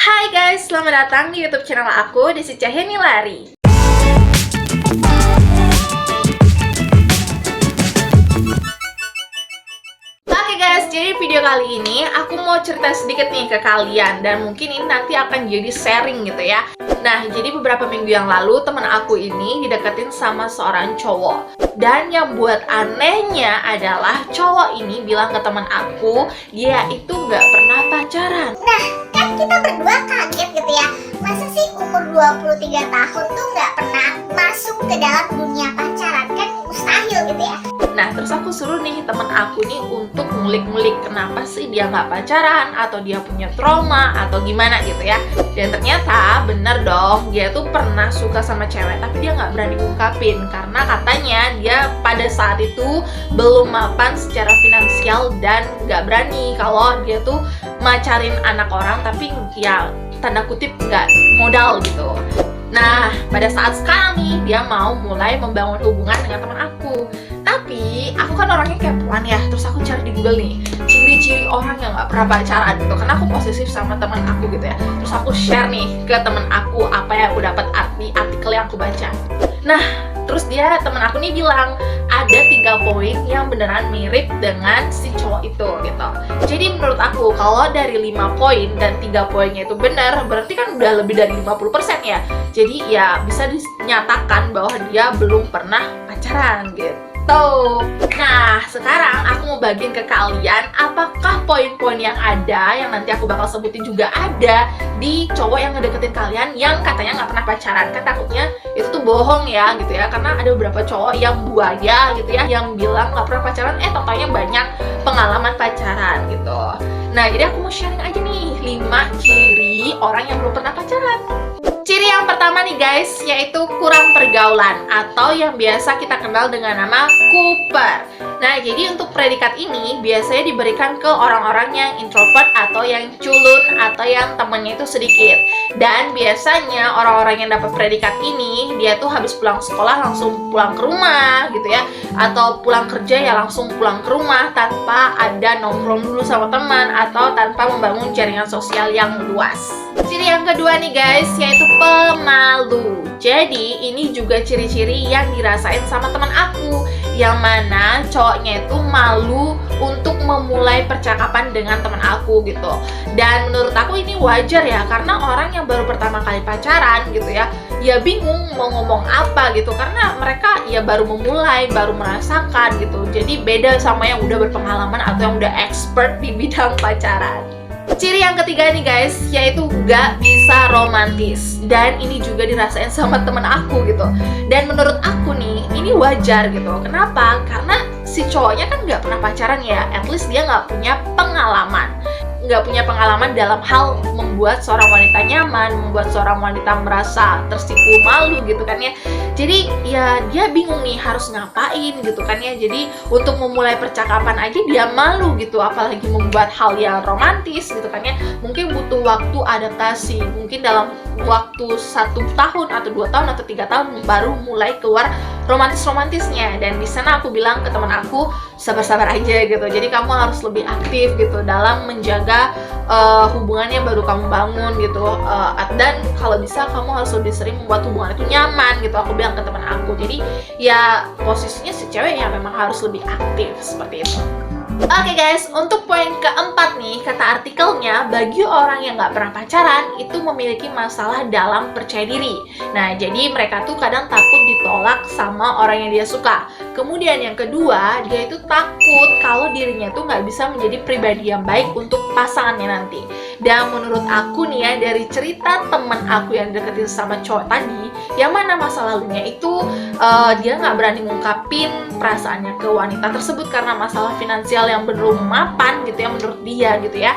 Hai guys, selamat datang di YouTube channel aku, Desi Cahyani Lari. Oke guys, jadi video kali ini aku mau cerita sedikit nih ke kalian. Dan mungkin ini nanti akan jadi sharing gitu ya. Nah, jadi beberapa minggu yang lalu temen aku ini dideketin sama seorang cowok. Dan yang buat anehnya adalah cowok ini bilang ke temen aku, dia itu nggak pernah pacaran. Nah, kan kita berdua kaget gitu ya. Masa sih umur 23 tahun tuh nggak pernah masuk ke dalam dunia pacaran? Kan mustahil gitu ya. Nah, terus aku suruh nih temen aku nih untuk ngulik-ngulik kenapa sih dia nggak pacaran, atau dia punya trauma, atau gimana gitu ya. Dan ternyata bener dong, dia tuh pernah suka sama cewek, tapi dia nggak berani ngungkapin karena katanya dia pada saat itu belum mapan secara finansial dan nggak berani kalau dia tuh macarin anak orang, tapi ya tanda kutip nggak modal gitu. Nah, pada saat sekarang nih dia mau mulai membangun hubungan dengan teman aku. Tapi aku kan orangnya kepoan ya, terus aku cari di Google nih ciri-ciri orang yang nggak pernah pacaran gitu, karena aku posesif sama teman aku gitu ya. Terus aku share nih ke teman aku apa yang aku dapat di artikel yang aku baca. Nah, terus teman aku nih bilang ada 3 poin yang beneran mirip dengan si cowok itu gitu. Jadi menurut aku kalau dari 5 poin dan 3 poinnya itu benar, berarti kan udah lebih dari 50% ya. Jadi ya bisa dinyatakan bahwa dia belum pernah pacaran gitu. Nah, sekarang aku mau bagiin ke kalian apakah poin-poin yang ada, yang nanti aku bakal sebutin juga ada di cowok yang ngedeketin kalian yang katanya nggak pernah pacaran. Kan takutnya itu tuh bohong ya gitu ya, karena ada beberapa cowok yang buaya gitu ya, yang bilang nggak pernah pacaran, totalnya banyak pengalaman pacaran gitu. Nah, jadi aku mau sharing aja nih 5 ciri orang yang belum pernah pacaran. Ciri yang pertama nih guys, yaitu kurang pergaulan atau yang biasa kita kenal dengan nama kuper. Nah, jadi untuk predikat ini biasanya diberikan ke orang-orang yang introvert atau yang culun atau yang temennya itu sedikit. Dan biasanya orang-orang yang dapat predikat ini, dia tuh habis pulang sekolah langsung pulang ke rumah gitu ya, atau pulang kerja ya langsung pulang ke rumah tanpa ada nongkrong dulu sama teman atau tanpa membangun jaringan sosial yang luas. Ciri yang kedua nih guys, yaitu pemalu. Jadi ini juga ciri-ciri yang dirasain sama teman aku, yang mana cowoknya itu malu untuk memulai percakapan dengan teman aku gitu. Dan menurut aku ini wajar ya, karena orang yang baru pertama kali pacaran gitu ya bingung mau ngomong apa gitu, karena mereka ya baru memulai, baru merasakan gitu. Jadi beda sama yang udah berpengalaman atau yang udah expert di bidang pacaran. Ciri yang ketiga nih guys, yaitu gak bisa romantis. Dan ini juga dirasain sama temen aku gitu. Dan menurut aku nih, ini wajar gitu. Kenapa? Karena si cowoknya kan gak pernah pacaran ya. At least dia gak punya pengalaman. Gak punya pengalaman dalam hal membuat seorang wanita nyaman, membuat seorang wanita merasa tersipu malu gitu kan ya. Jadi ya dia bingung nih harus ngapain gitu kan ya. Jadi untuk memulai percakapan aja dia malu gitu, apalagi membuat hal yang romantis gitu kan ya. Mungkin butuh waktu adaptasi, mungkin dalam waktu 1 tahun atau 2 tahun atau 3 tahun baru mulai keluar romantis-romantisnya. Dan di sana aku bilang ke teman aku, sabar-sabar aja gitu. Jadi kamu harus lebih aktif gitu dalam menjaga hubungan yang baru kamu bangun gitu. Dan kalau bisa kamu harus lebih sering membuat hubungan itu nyaman gitu, aku bilang ke teman aku. Jadi ya posisinya si cewek ya memang harus lebih aktif seperti itu. Oke guys, untuk poin keempat nih, kata artikelnya, bagi orang yang nggak pernah pacaran itu memiliki masalah dalam percaya diri. Nah, jadi mereka tuh kadang takut ditolak sama orang yang dia suka. Kemudian yang kedua, dia itu takut kalau dirinya tuh nggak bisa menjadi pribadi yang baik untuk pasangannya nanti. Dan menurut aku nih ya, dari cerita temen aku yang deketin sama cowok tadi, yang mana masa lalunya itu dia nggak berani ngungkapin perasaannya ke wanita tersebut karena masalah finansial yang belum mapan gitu ya menurut dia gitu ya.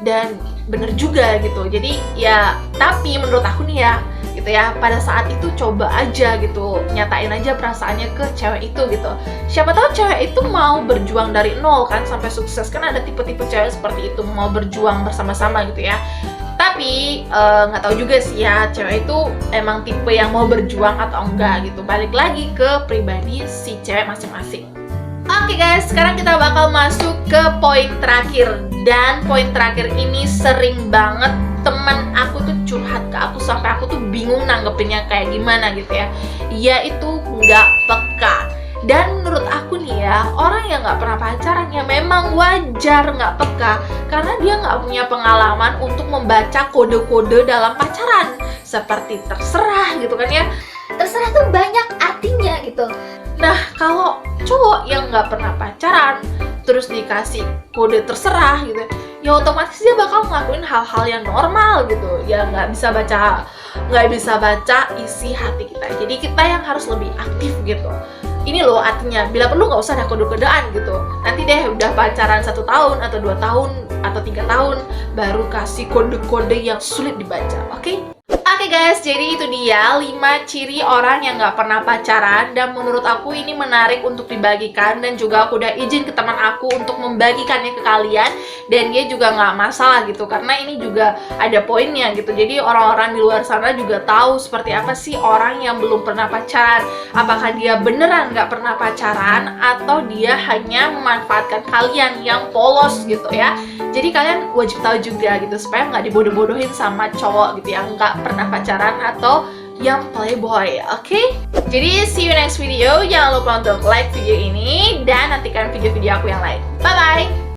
Dan bener juga gitu. Jadi ya, tapi menurut aku nih ya gitu ya, pada saat itu coba aja gitu, nyatain aja perasaannya ke cewek itu gitu. Siapa tahu cewek itu mau berjuang dari nol kan sampai sukses. Kan ada tipe-tipe cewek seperti itu, mau berjuang bersama-sama gitu ya. Tapi nggak tahu juga sih ya, cewek itu emang tipe yang mau berjuang atau enggak gitu. Balik lagi ke pribadi si cewek masing-masing. Oke guys, sekarang kita bakal masuk ke poin terakhir. Dan poin terakhir ini sering banget teman aku tuh curhat ke aku sampai aku tuh bingung nanggepinnya kayak gimana gitu ya. Yaitu nggak peka. Dan menurut aku nih ya, orang yang nggak pernah pacaran ya memang wajar nggak peka, karena dia nggak punya pengalaman untuk membaca kode-kode dalam pacaran. Seperti terserah gitu kan ya. Terserah tuh banyak artinya gitu. Nah, kalau cowok yang nggak pernah pacaran terus dikasih kode terserah gitu, ya otomatis dia bakal ngelakuin hal-hal yang normal gitu. Ya nggak bisa baca isi hati kita. Jadi kita yang harus lebih aktif gitu. Ini loh artinya, bila perlu nggak usah ada kode-kodean gitu. Nanti deh udah pacaran 1 tahun atau 2 tahun atau 3 tahun baru kasih kode-kode yang sulit dibaca, oke? Oke guys, jadi itu dia 5 ciri orang yang nggak pernah pacaran. Dan menurut aku ini menarik untuk dibagikan. Dan juga aku udah izin ke teman aku untuk membagikannya ke kalian. Dan dia juga nggak masalah gitu, karena ini juga ada poinnya gitu. Jadi orang-orang di luar sana juga tahu seperti apa sih orang yang belum pernah pacaran. Apakah dia beneran nggak pernah pacaran, atau dia hanya memanfaatkan kalian yang polos gitu ya. Jadi kalian wajib tahu juga gitu, supaya nggak dibodoh-bodohin sama cowok gitu yang nggak pernah pacaran atau yang playboy, oke? Jadi see you next video. Jangan lupa untuk like video ini dan nantikan video-video aku yang lain. Bye bye.